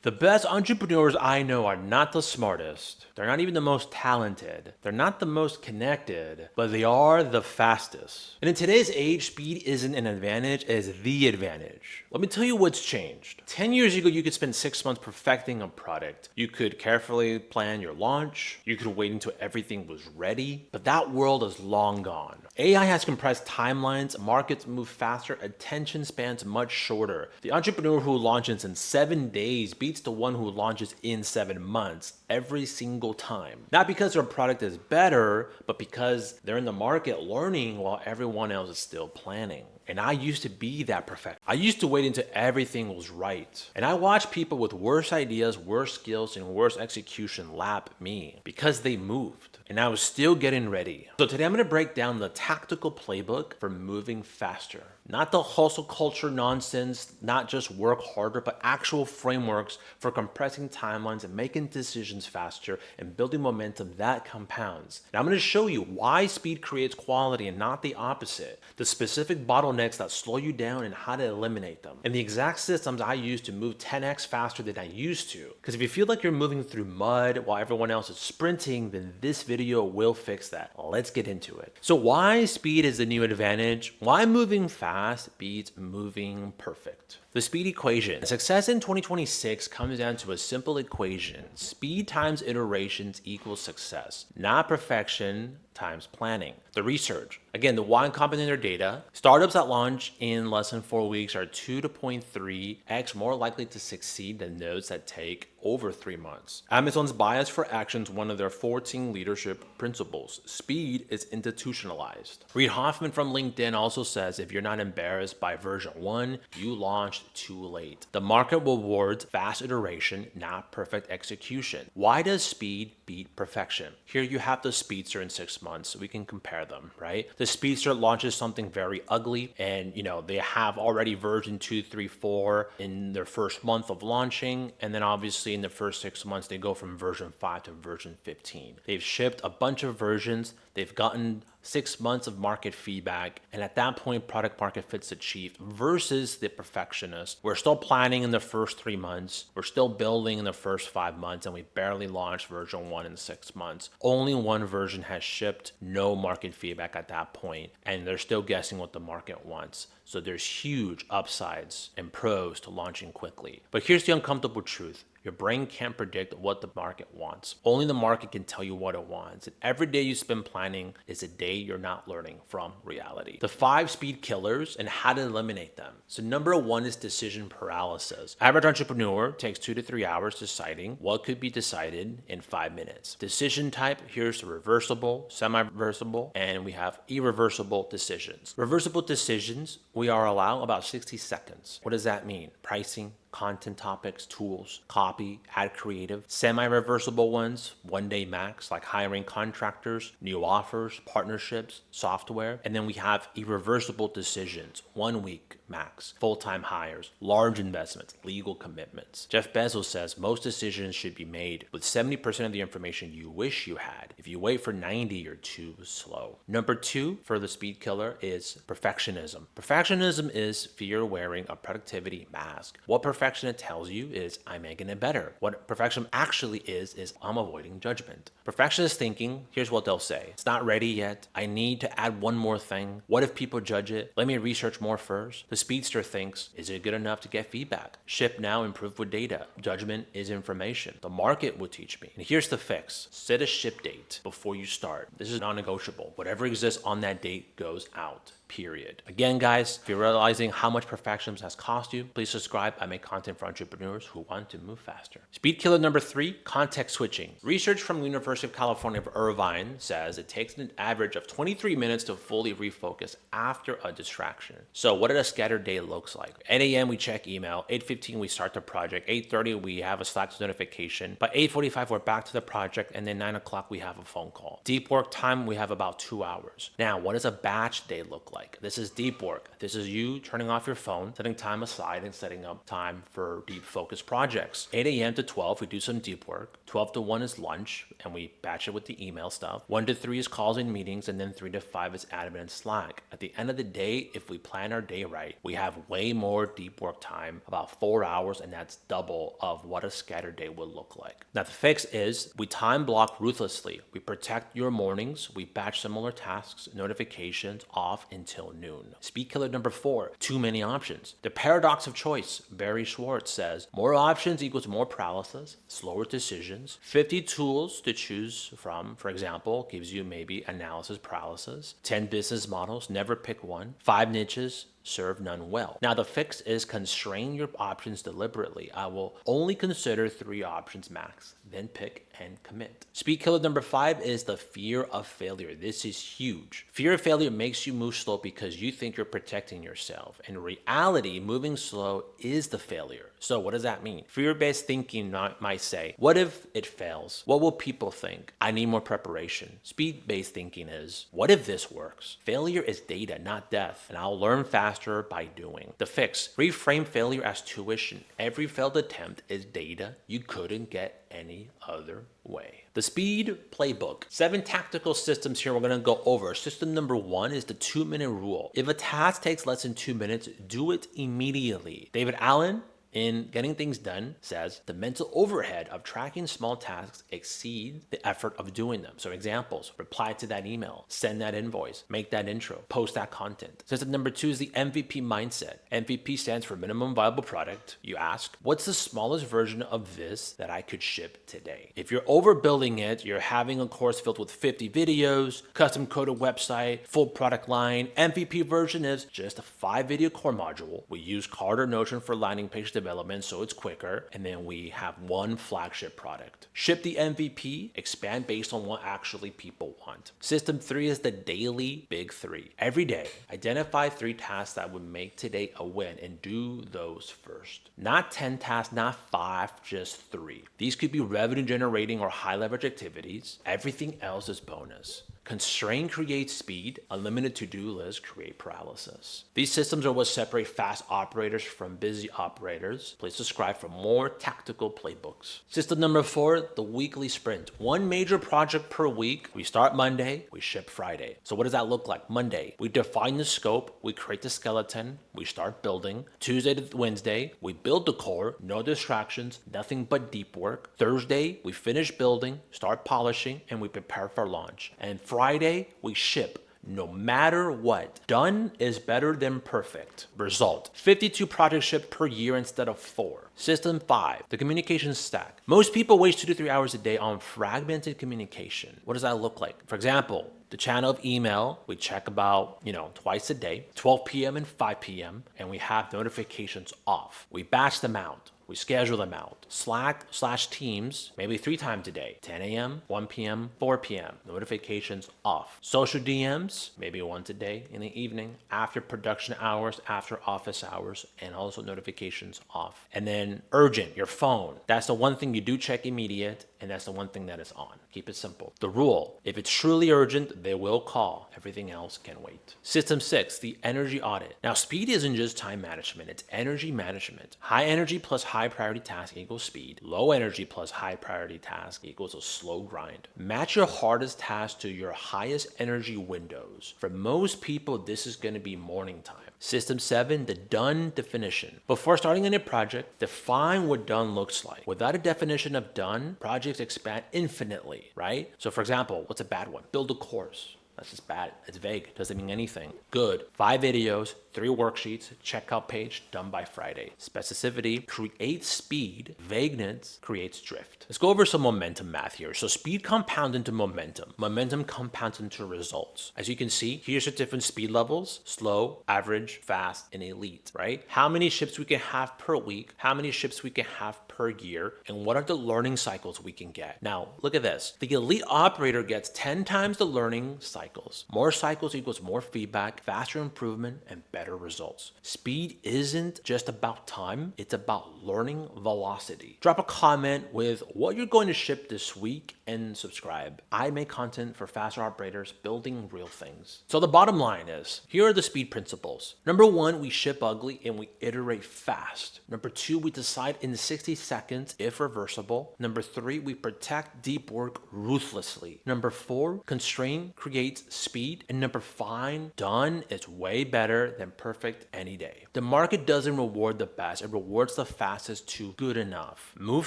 The best entrepreneurs I know are not the smartest. They're not even the most talented. They're not the most connected, but they are the fastest. And in today's age, speed isn't an advantage, it is the advantage. Let me tell you what's changed. 10 years ago, you could spend 6 months perfecting a product. You could carefully plan your launch. You could wait until everything was ready. But that world is long gone. AI has compressed timelines, markets move faster, attention spans much shorter. The entrepreneur who launches in 7 days beats the one who launches in 7 months every single time. Not because their product is better, but because they're in the market learning while everyone else is still planning. And I used to be that perfect. I used to wait until everything was right. And I watched people with worse ideas, worse skills, and worse execution lap me because they moved. And I was still getting ready. So today I'm gonna break down the tactical playbook for moving faster. Not the hustle culture nonsense, not just work harder, but actual frameworks for compressing timelines and making decisions faster and building momentum that compounds. And I'm gonna show you why speed creates quality and not the opposite, the specific bottlenecks that slow you down and how to eliminate them, and the exact systems I use to move 10x faster than I used to. Because if you feel like you're moving through mud while everyone else is sprinting, then this video will fix that. Let's get into it. So why speed is the new advantage? Why moving fast beats moving perfect? The speed equation. Success in 2026 comes down to a simple equation. Speed times iterations equals success, not perfection times planning. The research. Again, the Y Combinator data. Startups that launch in less than 4 weeks are 2 to 0.3x more likely to succeed than those that take over 3 months. Amazon's bias for action is one of their 14 leadership principles. Speed is institutionalized. Reid Hoffman from LinkedIn also says if you're not embarrassed by version 1, you launched too late. The market rewards fast iteration, not perfect execution. Why does speed beat perfection? Here you have the Speedster in 6 months. We can compare them, right? The Speedster launches something very ugly and they have already version 2, 3, 4 in their first month of launching. And then obviously in the first 6 months, they go from version 5 to version 15. They've shipped a bunch of versions. They've gotten 6 months of market feedback. And at that point, product market fit's achieved versus the perfectionist. We're still planning in the first 3 months. We're still building in the first 5 months, and we barely launched version 1 in 6 months. Only one version has shipped, no market feedback at that point, and they're still guessing what the market wants. So there's huge upsides and pros to launching quickly. But here's the uncomfortable truth. Your brain can't predict what the market wants. Only the market can tell you what it wants. And every day you spend planning is a day you're not learning from reality. The 5 speed killers and how to eliminate them. So number 1 is decision paralysis. Average entrepreneur takes 2 to 3 hours deciding what could be decided in 5 minutes. Decision type, here's the reversible, semi-reversible, and we have irreversible decisions. Reversible decisions, we are allowed about 60 seconds. What does that mean? Pricing, content topics, tools, copy, ad creative. Semi-reversible ones, 1 day max, like hiring contractors, new offers, partnerships, software. And then we have irreversible decisions, 1 week max, full-time hires, large investments, legal commitments. Jeff Bezos says most decisions should be made with 70% of the information you wish you had. If you wait for 90, you're too slow. Number 2 for the speed killer is perfectionism. Perfectionism is fear wearing a productivity mask. What perfectionist tells you is I'm making it better. What perfection actually is I'm avoiding judgment. Perfectionist thinking, here's what they'll say. It's not ready yet. I need to add one more thing. What if people judge it? Let me research more first. The speedster thinks, is it good enough to get feedback? Ship now, improve with data. Judgment is information. The market will teach me. And here's the fix. Set a ship date before you start. This is non-negotiable. Whatever exists on that date goes out. Period. Again, guys, if you're realizing how much perfectionism has cost you, please subscribe. I make content for entrepreneurs who want to move faster. Speed killer number 3, context switching. Research from the University of California of Irvine says it takes an average of 23 minutes to fully refocus after a distraction. So what does a scattered day looks like? 8 a.m. we check email. 8:15 we start the project. 8:30 we have a Slack notification. By 8:45 we're back to the project, and then 9 o'clock we have a phone call. Deep work time we have about 2 hours. Now, what does a batch day look like? like. This is deep work. This is you turning off your phone, setting time aside, and setting up time for deep focus projects. 8 a.m. to 12, we do some deep work. 12 to 1 is lunch, and we batch it with the email stuff. 1 to 3 is calls and meetings, and then 3 to 5 is admin and Slack. At the end of the day, if we plan our day right, we have way more deep work time, about 4 hours, and that's double of what a scattered day would look like. Now, the fix is we time block ruthlessly. We protect your mornings. We batch similar tasks, notifications off until noon. Speed killer number 4, too many options. The paradox of choice. Barry Schwartz says, more options equals more paralysis, slower decisions. 50 tools to choose from, for example, gives you maybe analysis paralysis. 10 business models, never pick one. 5 niches, serve none well. Now, the fix is constrain your options deliberately. I will only consider 3 options max, then pick and commit. Speed killer number 5 is the fear of failure. This is huge. Fear of failure makes you move slow because you think you're protecting yourself. In reality, moving slow is the failure. So what does that mean? Fear-based thinking might say, what if it fails? What will people think? I need more preparation. Speed-based thinking is, what if this works? Failure is data, not death, and I'll learn faster by doing. The fix, reframe failure as tuition. Every failed attempt is data you couldn't get any other way. The speed playbook. 7 tactical systems here we're going to go over. System number 1 is the 2-minute rule. If a task takes less than 2 minutes, do it immediately. David Allen, in Getting Things Done, says the mental overhead of tracking small tasks exceeds the effort of doing them. So examples, reply to that email, send that invoice, make that intro, post that content. System number 2 is the MVP mindset. MVP stands for minimum viable product. You ask, what's the smallest version of this that I could ship today? If you're overbuilding it, you're having a course filled with 50 videos, custom coded website, full product line. MVP version is just a 5 video core module. We use Carter Notion for landing page development so it's quicker, and then we have 1 flagship product. Ship the MVP, expand based on what actually people want. System 3 is the daily big 3. Every day, identify 3 tasks that would make today a win and do those first. Not 10 tasks, not 5, just 3. These could be revenue generating or high leverage activities. Everything else is bonus. Constrain creates speed. Unlimited to-do lists create paralysis. These systems are what separate fast operators from busy operators. Please subscribe for more tactical playbooks. System number 4, the weekly sprint. 1 major project per week. We start Monday, we ship Friday. So what does that look like? Monday, we define the scope, we create the skeleton, we start building. Tuesday to Wednesday, we build the core, no distractions, nothing but deep work. Thursday, we finish building, start polishing, and we prepare for launch. And Friday, we ship. No matter what. Done is better than perfect. Result, 52 projects shipped per year instead of 4. System 5, the communication stack. Most people waste 2 to 3 hours a day on fragmented communication. What does that look like? For example, the channel of email, we check about, twice a day, 12 p.m. and 5 p.m., and we have notifications off. We batch them out. We schedule them out. Slack/Teams, maybe 3 times a day, 10 a.m., 1 p.m., 4 p.m., notifications off. Social DMs, maybe once a day in the evening, after production hours, after office hours, and also notifications off. And then urgent, your phone. That's the one thing you do check immediate, and that's the one thing that is on. Keep it simple. The rule, if it's truly urgent, they will call. Everything else can wait. System 6, the energy audit. Now, speed isn't just time management, it's energy management. High energy plus high priority task equals speed. Low energy plus high priority task equals a slow grind. Match your hardest task to your highest energy windows. For most people, this is going to be morning time. System 7, the done definition. Before starting any project, define what done looks like. Without a definition of done, projects expand infinitely, right? So for example, what's a bad one? Build a course. That's just bad. It's vague. Doesn't mean anything. Good. 5 videos, 3 worksheets, checkout page, done by Friday. Specificity creates speed. Vagueness creates drift. Let's go over some momentum math here. So speed compounds into momentum. Momentum compounds into results. As you can see, here's the different speed levels: slow, average, fast, and elite, right? How many ships we can have per week, how many ships we can have per per year, and what are the learning cycles we can get. Now, look at this. The elite operator gets 10 times the learning cycles. More cycles equals more feedback, faster improvement, and better results. Speed isn't just about time, it's about learning velocity. Drop a comment with what you're going to ship this week and subscribe. I make content for faster operators building real things. So the bottom line is, here are the speed principles. Number one, we ship ugly and we iterate fast. Number two, we decide in 60 seconds if reversible. Number three, we protect deep work ruthlessly. Number four, constraint creates speed. And number five, done is way better than perfect any day. The market doesn't reward the best, it rewards the fastest to good enough. Move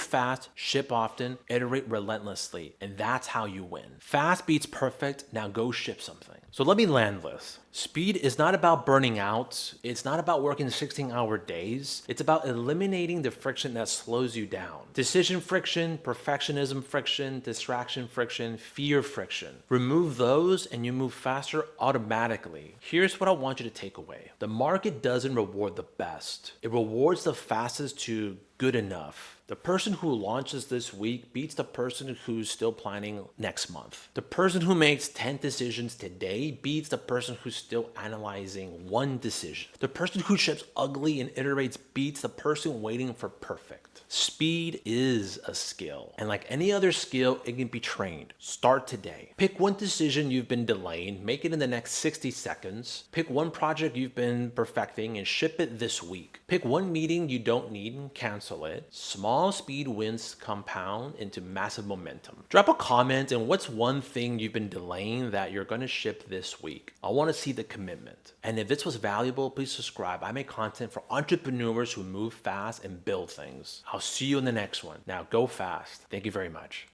fast, ship often, iterate relentlessly, and that's how you win. Fast beats perfect, now go ship something. So let me land this. Speed is not about burning out. It's not about working 16-hour days. It's about eliminating the friction that slows you down. Decision friction, perfectionism friction, distraction friction, fear friction. Remove those and you move faster automatically. Here's what I want you to take away. The market doesn't reward the best. It rewards the fastest to good enough. The person who launches this week beats the person who's still planning next month. The person who makes 10 decisions today beats the person who's still analyzing one decision. The person who ships ugly and iterates beats the person waiting for perfect. Speed is a skill, and like any other skill, it can be trained. Start today. Pick one decision you've been delaying, make it in the next 60 seconds. Pick one project you've been perfecting and ship it this week. Pick one meeting you don't need and cancel it. Small speed wins compound into massive momentum. Drop a comment and what's one thing you've been delaying that you're going to ship this week. I want to see the commitment. And if this was valuable, please subscribe. I make content for entrepreneurs who move fast and build things. I'll see you in the next one. Now go fast. Thank you very much.